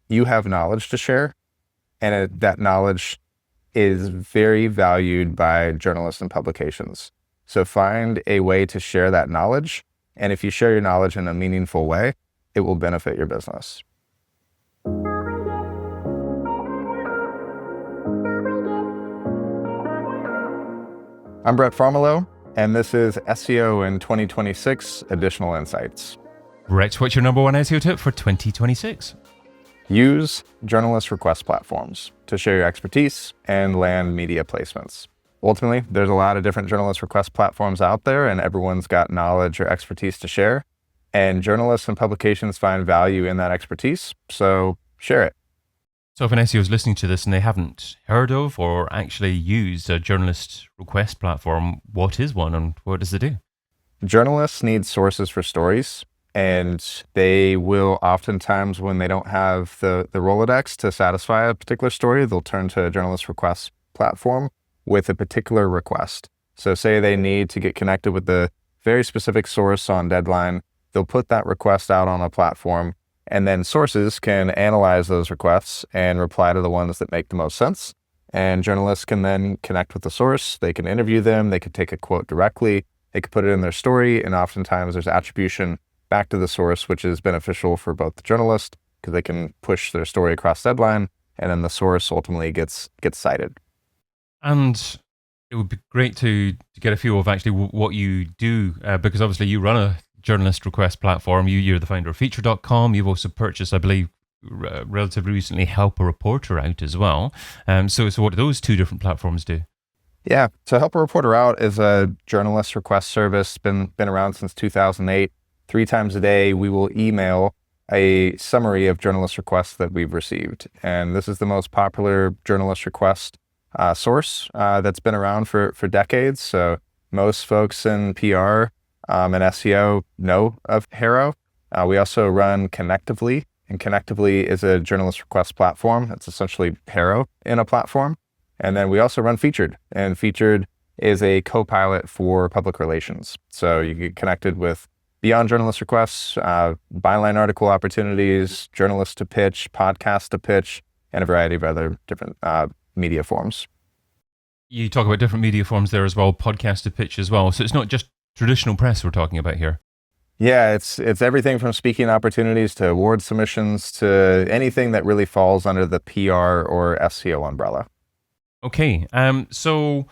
you have knowledge to share, and that knowledge is very valued by journalists and publications. So find a way to share that knowledge. And if you share your knowledge in a meaningful way, it will benefit your business. I'm Brett Farmiloe, and this is SEO in 2026 Additional Insights. Brett, what's your number one SEO tip for 2026? Use journalist request platforms to share your expertise and land media placements. Ultimately, there's a lot of different journalist request platforms out there, and everyone's got knowledge or expertise to share. And journalists and publications find value in that expertise, so share it. So if an SEO is listening to this and they haven't heard of or actually used a journalist request platform, what is one and what does it do? Journalists need sources for stories, and they will oftentimes, when they don't have the Rolodex to satisfy a particular story, they'll turn to a journalist request platform with a particular request. So say they need to get connected with the very specific source on deadline, they'll put that request out on a platform, and then sources can analyze those requests and reply to the ones that make the most sense. And journalists can then connect with the source. They can interview them. They could take a quote directly. They could put it in their story. And oftentimes there's attribution back to the source, which is beneficial for both the journalist because they can push their story across deadline. And then the source ultimately gets cited. And it would be great to get a feel of actually what you do, because obviously you run a journalist request platform. You're the founder of feature.com. You've also purchased, I believe, relatively recently, Help a Reporter Out as well. So what do those two different platforms do? Yeah, so Help a Reporter Out is a journalist request service, been around since 2008. 3 times a day, we will email a summary of journalist requests that we've received. And this is the most popular journalist request source that's been around for decades. So most folks in PR and SEO know of Haro. We also run Connectively, and Connectively is a journalist request platform. It's essentially Haro in a platform. And then we also run Featured, and Featured is a co-pilot for public relations. So you get connected with beyond journalist requests, byline article opportunities, journalists to pitch, podcast to pitch, and a variety of other different media forms. You talk about different media forms there as well, podcast to pitch as well. So it's not just traditional press we're talking about here. Yeah, it's everything from speaking opportunities to award submissions to anything that really falls under the PR or SEO umbrella. Okay, so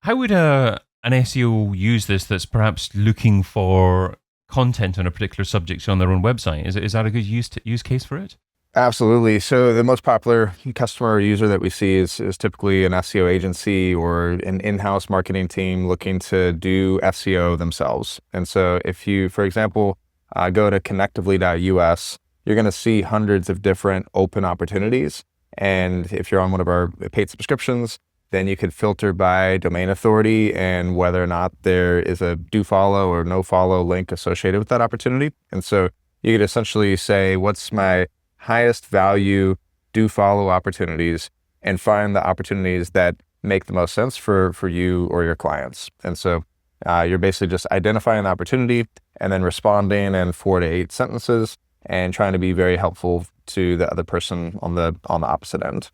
how would an SEO use this that's perhaps looking for content on a particular subject on their own website? Is that a good use case for it? Absolutely. So the most popular customer or user that we see is typically an SEO agency or an in-house marketing team looking to do SEO themselves. And so if you, for example, go to connectively.us, you're going to see hundreds of different open opportunities. And if you're on one of our paid subscriptions, then you could filter by domain authority and whether or not there is a do follow or no follow link associated with that opportunity. And so you could essentially say, what's my highest value do follow opportunities, and find the opportunities that make the most sense for you or your clients. And so you're basically just identifying the opportunity and then responding in 4 to 8 sentences and trying to be very helpful to the other person on the opposite end.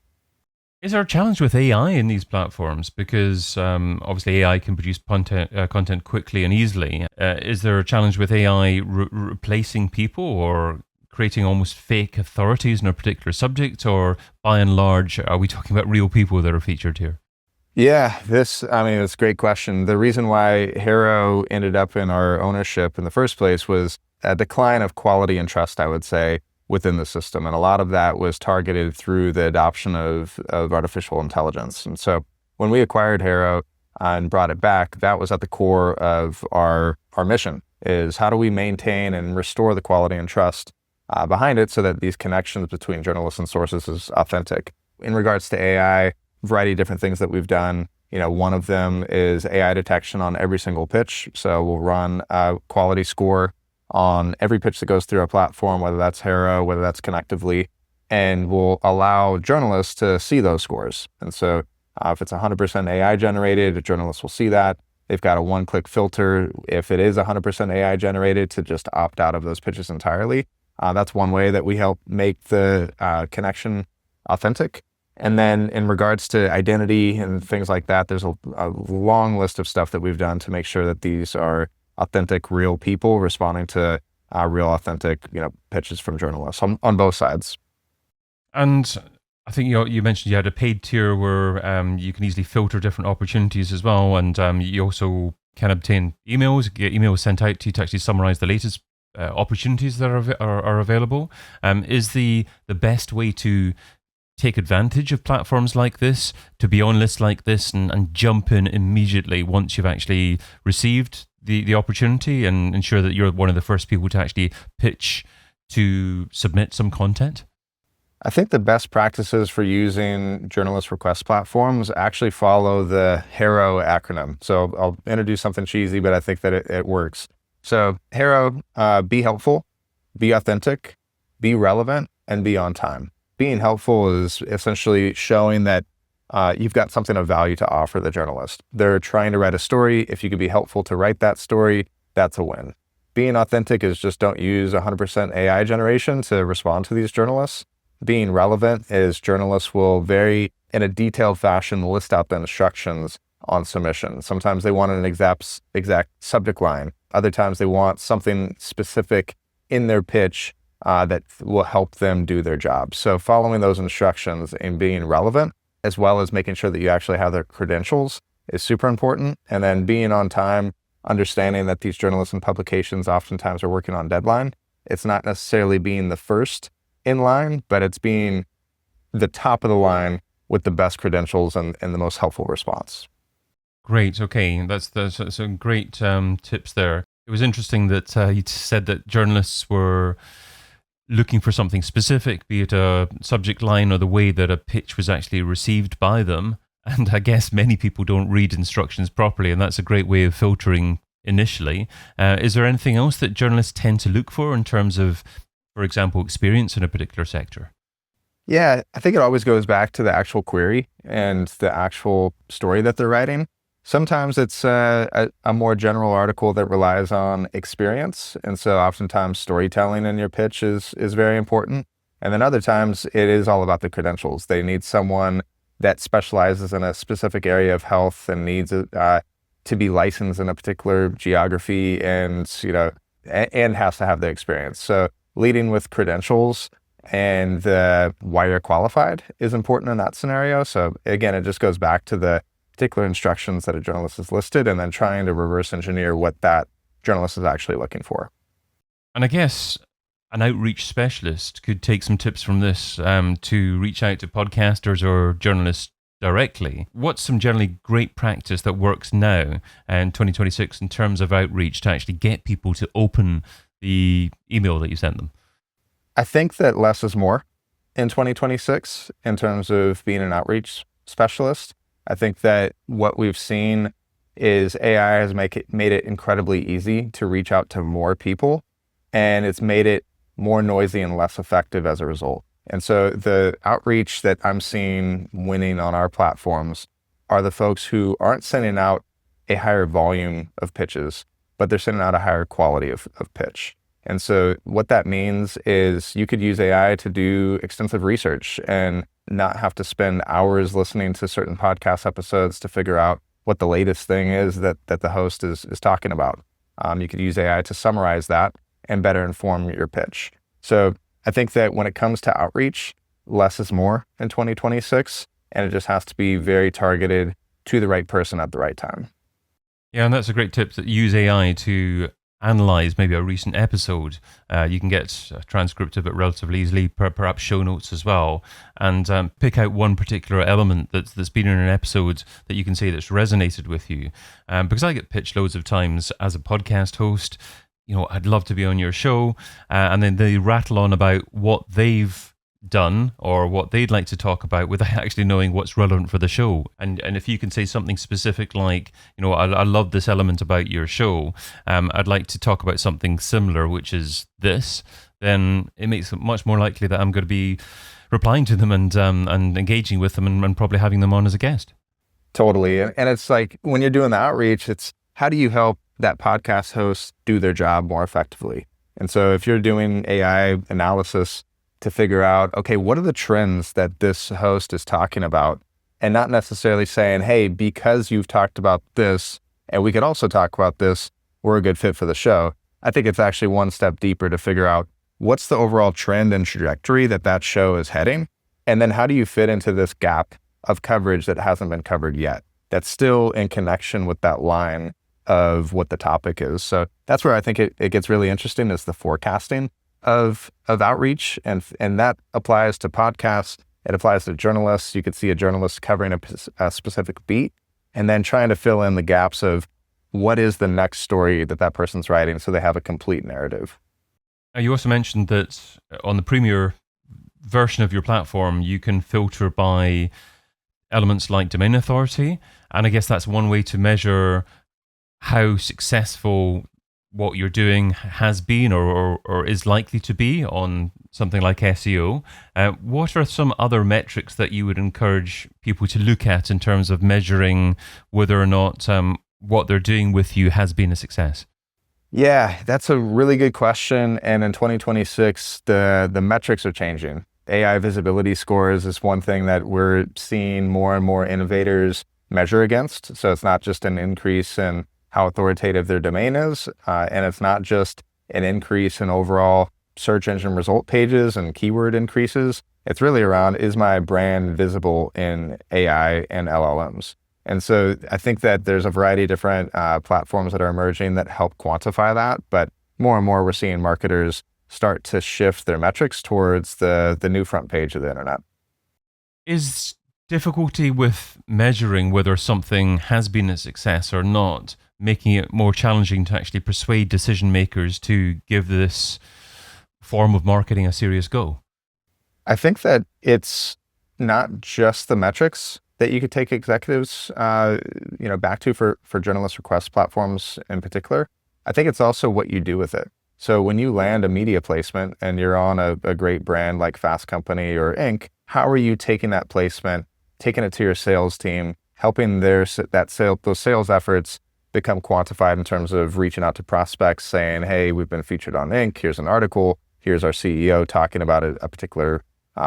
Is there a challenge with AI in these platforms? Because obviously AI can produce content quickly and easily. Is there a challenge with AI replacing people or creating almost fake authorities in a particular subject? Or by and large, are we talking about real people that are featured here? Yeah, it's a great question. The reason why Haro ended up in our ownership in the first place was a decline of quality and trust, I would say, within the system. And a lot of that was targeted through the adoption of artificial intelligence. And so when we acquired Haro and brought it back, that was at the core of our mission, is how do we maintain and restore the quality and trust behind it so that these connections between journalists and sources is authentic. In regards to AI, a variety of different things that we've done. One of them is AI detection on every single pitch. So we'll run a quality score on every pitch that goes through our platform, whether that's Haro, whether that's Connectively, and we'll allow journalists to see those scores. And so if it's 100% AI generated, journalists will see that. They've got a one-click filter if it is 100% AI generated to just opt out of those pitches entirely. That's one way that we help make the connection authentic. And then in regards to identity and things like that, there's a long list of stuff that we've done to make sure that these are authentic, real people responding to real, authentic, pitches from journalists on both sides. And I think you mentioned you had a paid tier where you can easily filter different opportunities as well, and you also can obtain emails, get emails sent out to you to actually summarize the latest opportunities that are available. Is the best way to take advantage of platforms like this, to be on lists like this and jump in immediately once you've actually received the opportunity and ensure that you're one of the first people to actually pitch to submit some content? I think the best practices for using journalist request platforms actually follow the HARO acronym. So I'll introduce something cheesy, but I think that it works. So HARO, be helpful, be authentic, be relevant, and be on time. Being helpful is essentially showing that you've got something of value to offer the journalist. They're trying to write a story. If you could be helpful to write that story, that's a win. Being authentic is just don't use 100% AI generation to respond to these journalists. Being relevant is journalists will very, in a detailed fashion, list out the instructions on submission. Sometimes they want an exact subject line. Other times they want something specific in their pitch that will help them do their job. So following those instructions and being relevant, as well as making sure that you actually have their credentials, is super important. And then being on time, understanding that these journalists and publications oftentimes are working on deadline. It's not necessarily being the first in line, but it's being the top of the line with the best credentials and the most helpful response. Great. Okay. That's some great tips there. It was interesting that you said that journalists were looking for something specific, be it a subject line or the way that a pitch was actually received by them. And I guess many people don't read instructions properly, and that's a great way of filtering initially. Is there anything else that journalists tend to look for in terms of, for example, experience in a particular sector? Yeah, I think it always goes back to the actual query and the actual story that they're writing. Sometimes it's a more general article that relies on experience. And so oftentimes storytelling in your pitch is very important. And then other times it is all about the credentials. They need someone that specializes in a specific area of health and needs to be licensed in a particular geography and has to have the experience. So leading with credentials and why you're qualified is important in that scenario. So again, it just goes back to the particular instructions that a journalist has listed and then trying to reverse engineer what that journalist is actually looking for. And I guess an outreach specialist could take some tips from this to reach out to podcasters or journalists directly. What's some generally great practice that works now in 2026 in terms of outreach to actually get people to open the email that you sent them? I think that less is more in 2026 in terms of being an outreach specialist. I think that what we've seen is AI has made it incredibly easy to reach out to more people, and it's made it more noisy and less effective as a result. And so the outreach that I'm seeing winning on our platforms are the folks who aren't sending out a higher volume of pitches, but they're sending out a higher quality of pitch. And so what that means is you could use AI to do extensive research and not have to spend hours listening to certain podcast episodes to figure out what the latest thing is that the host is talking about. You could use AI to summarize that and better inform your pitch. So I think that when it comes to outreach, less is more in 2026, and it just has to be very targeted to the right person at the right time. Yeah, and that's a great tip, that use AI to analyze maybe a recent episode. You can get a transcript of it relatively easily, perhaps show notes as well, and pick out one particular element that's been in an episode that you can say that's resonated with you. Because I get pitched loads of times as a podcast host, I'd love to be on your show, and then they rattle on about what they've done or what they'd like to talk about without actually knowing what's relevant for the show. And if you can say something specific like, I love this element about your show, I'd like to talk about something similar, which is this, then it makes it much more likely that I'm going to be replying to them and engaging with them and probably having them on as a guest. Totally. And it's like when you're doing the outreach, it's how do you help that podcast host do their job more effectively? And so if you're doing AI analysis to figure out, okay, what are the trends that this host is talking about? And not necessarily saying, hey, because you've talked about this, and we could also talk about this, we're a good fit for the show. I think it's actually one step deeper to figure out what's the overall trend and trajectory that show is heading. And then how do you fit into this gap of coverage that hasn't been covered yet, that's still in connection with that line of what the topic is. So that's where I think it gets really interesting, is the forecasting of outreach. And that applies to podcasts. It applies to journalists. You could see a journalist covering a specific beat and then trying to fill in the gaps of what is the next story that person's writing, so they have a complete narrative. You also mentioned that on the Premier version of your platform, you can filter by elements like domain authority. And I guess that's one way to measure how successful what you're doing has been or is likely to be on something like SEO. What are some other metrics that you would encourage people to look at in terms of measuring whether or not what they're doing with you has been a success? Yeah, that's a really good question. And in 2026, the metrics are changing. AI visibility scores is one thing that we're seeing more and more innovators measure against. So it's not just an increase in how authoritative their domain is, and it's not just an increase in overall search engine result pages and keyword increases. It's really around, is my brand visible in AI and LLMs? And so I think that there's a variety of different platforms that are emerging that help quantify that, but more and more we're seeing marketers start to shift their metrics towards the new front page of the internet. Is difficulty with measuring whether something has been a success or not making it more challenging to actually persuade decision makers to give this form of marketing a serious go? I think that it's not just the metrics that you could take executives back to for journalist request platforms in particular. I think it's also what you do with it. So when you land a media placement and you're on a great brand like Fast Company or Inc., how are you taking that placement, taking it to your sales team, helping those sales efforts become quantified in terms of reaching out to prospects, saying, hey, we've been featured on Inc., here's an article, here's our CEO talking about a particular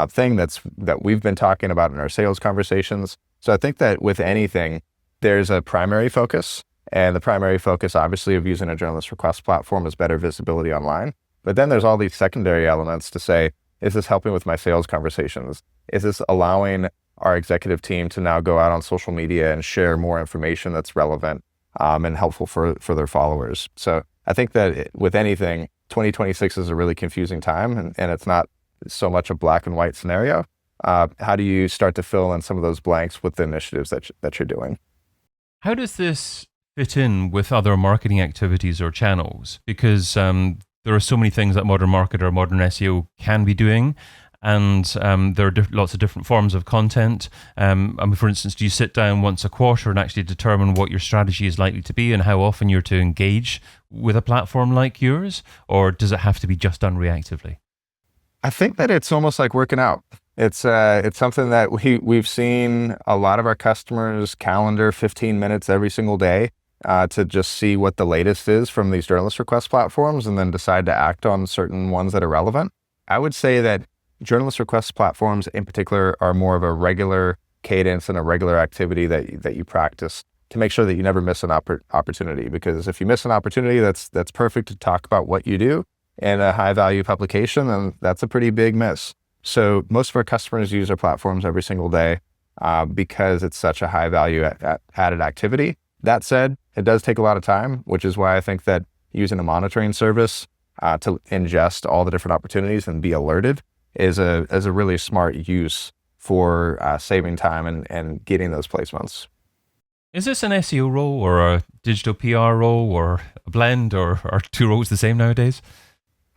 thing that we've been talking about in our sales conversations. So I think that with anything, there's a primary focus, and the primary focus, obviously, of using a journalist request platform is better visibility online. But then there's all these secondary elements to say, is this helping with my sales conversations? Is this allowing our executive team to now go out on social media and share more information that's relevant and helpful for their followers? So I think that with anything, 2026 is a really confusing time, and it's not so much a black and white scenario. How do you start to fill in some of those blanks with the initiatives that you're doing? How does this fit in with other marketing activities or channels? Because there are so many things that modern marketer, modern SEO can be doing, and there are lots of different forms of content. For instance, do you sit down once a quarter and actually determine what your strategy is likely to be and how often you're to engage with a platform like yours? Or does it have to be just done reactively? I think that it's almost like working out. It's something that we've seen a lot of our customers calendar 15 minutes every single day to just see what the latest is from these journalist request platforms and then decide to act on certain ones that are relevant. I would say that journalist request platforms in particular are more of a regular cadence and a regular activity that you practice to make sure that you never miss an opportunity. Because if you miss an opportunity that's perfect to talk about what you do in a high value publication, then that's a pretty big miss. So most of our customers use our platforms every single day because it's such a high value added activity. That said, it does take a lot of time, which is why I think that using a monitoring service to ingest all the different opportunities and be alerted is a really smart use for saving time and getting those placements. Is this an SEO role or a digital PR role or a blend, or are two roles the same nowadays?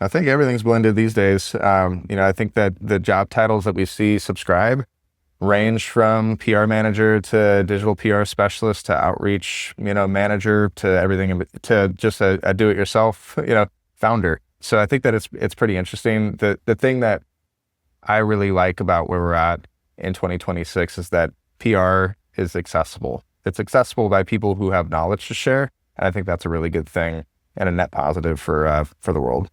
I think everything's blended these days. I think that the job titles that we see subscribe range from PR manager to digital PR specialist to outreach, manager to everything, to just a do-it-yourself, founder. So I think that it's pretty interesting. The thing that I really like about where we're at in 2026 is that PR is accessible. It's accessible by people who have knowledge to share, and I think that's a really good thing and a net positive for the world.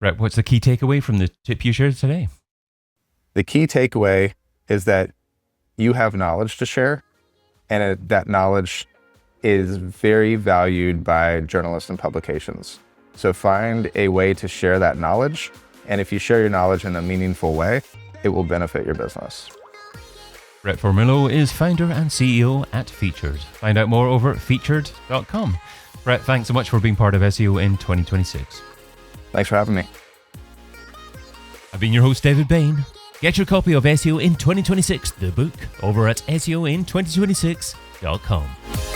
Brett, what's the key takeaway from the tip you shared today? The key takeaway is that you have knowledge to share, and that knowledge is very valued by journalists and publications. So find a way to share that knowledge, and if you share your knowledge in a meaningful way, it will benefit your business. Brett Farmiloe is founder and CEO at Featured. Find out more over at featured.com. Brett, thanks so much for being part of SEO in 2026. Thanks for having me. I've been your host, David Bain. Get your copy of SEO in 2026, the book, over at SEOin2026.com.